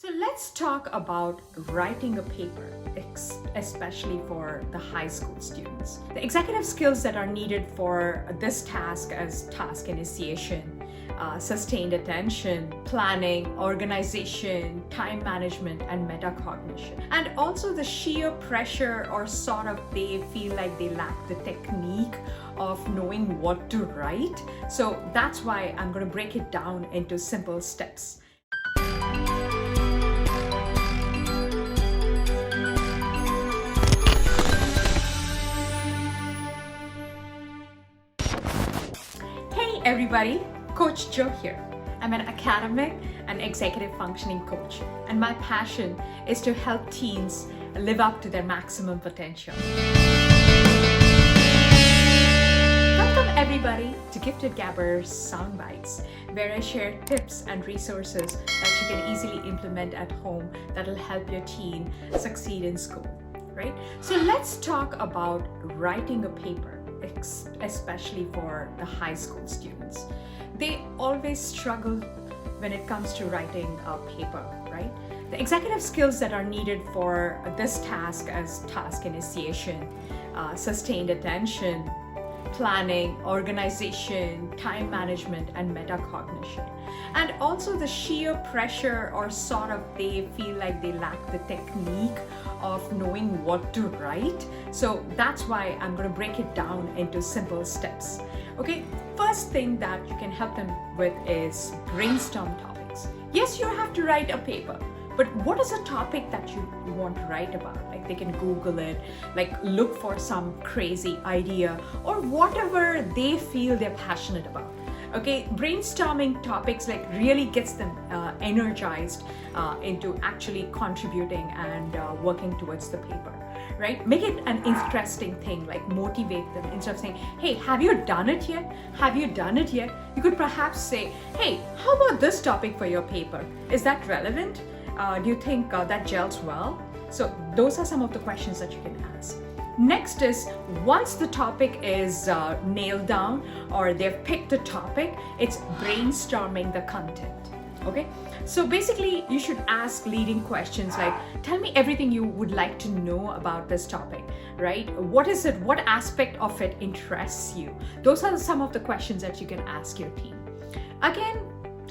So let's talk about writing a paper, especially for the high school students. The executive skills that are needed for this task as task initiation, sustained attention, planning, organization, time management, and metacognition. And also the sheer pressure or sort of they feel like they lack the technique of knowing what to write. So that's why I'm going to break it down into simple steps. Hey everybody, Coach Joe here. I'm an academic and executive functioning coach, and my passion is to help teens live up to their maximum potential. Welcome everybody to Gifted Gabber's Soundbites, where I share tips and resources that you can easily implement at home that will help your teen succeed in school, right? So let's talk about writing a paper, especially for the high school students. They always struggle when it comes to writing a paper, right? The executive skills that are needed for this task as task initiation, sustained attention, planning, organization, time management, and metacognition. And also the sheer pressure or sort of they feel like they lack the technique of knowing what to write. So that's why I'm going to break it down into simple steps. Okay, first thing that you can help them with is brainstorm topics. Yes, you have to write a paper, but what is a topic that you want to write about? Like they can Google it, like look for some crazy idea or whatever they feel they're passionate about. Okay, brainstorming topics like really gets them energized into actually contributing and working towards the paper, right? Make it an interesting thing, like motivate them instead of saying, hey, have you done it yet? Have you done it yet? You could perhaps say, hey, how about this topic for your paper? Is that relevant? Do you think that gels well? So those are some of the questions that you can ask. Next is, once the topic is nailed down or they've picked the topic, it's brainstorming the content. Okay, so basically you should ask leading questions like, tell me everything you would like to know about this topic, right? What is it? What aspect of it interests you? Those are some of the questions that you can ask your team. Again,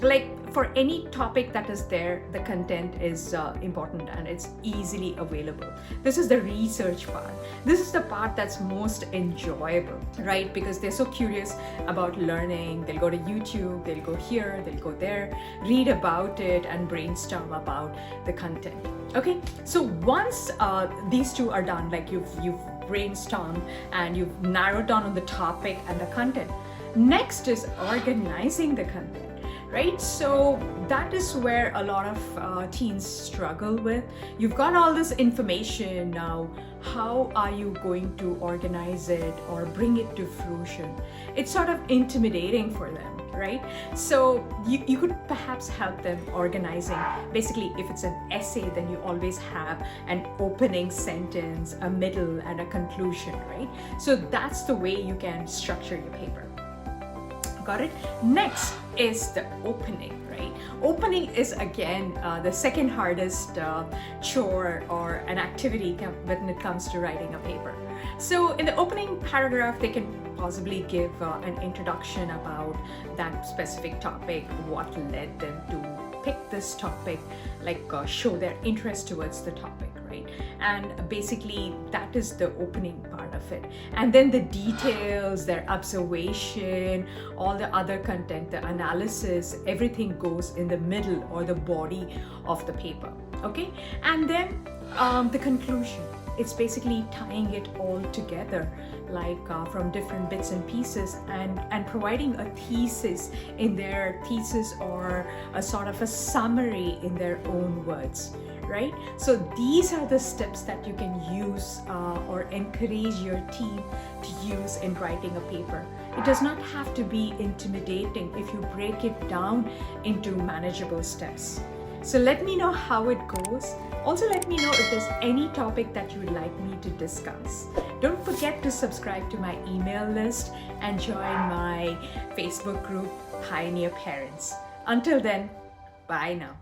like for any topic that is there, the content is important and it's easily available. This is the research part. This is the part that's most enjoyable, right? Because they're so curious about learning. They'll go to YouTube, they'll go here, they'll go there, read about it and brainstorm about the content. Okay, so once these two are done, like you've brainstormed and you've narrowed down on the topic and the content, next is organizing the content. Right? So that is where a lot of teens struggle with. You've got all this information now. How are you going to organize it or bring it to fruition? It's sort of intimidating for them, right? So you could perhaps help them organizing. Basically, if it's an essay, then you always have an opening sentence, a middle, and a conclusion, right? So that's the way you can structure your paper. Got it? Next is the opening, right? Opening is again the second hardest chore or an activity when it comes to writing a paper. So in the opening paragraph, they can possibly give an introduction about that specific topic, what led them to pick this topic, like show their interest towards the topic, right? And basically that is the opening part of it. And then the details, their observation, all the other content, the analysis, everything goes in the middle or the body of the paper, okay? And then the conclusion. It's basically tying it all together, like from different bits and pieces and providing a thesis in their thesis or a sort of a summary in their own words, right? So these are the steps that you can use or encourage your team to use in writing a paper. It does not have to be intimidating if you break it down into manageable steps. So let me know how it goes. Also let me know if there's any topic that you would like me to discuss. Don't forget to subscribe to my email list and join my Facebook group, Pioneer Parents. Until then, bye now.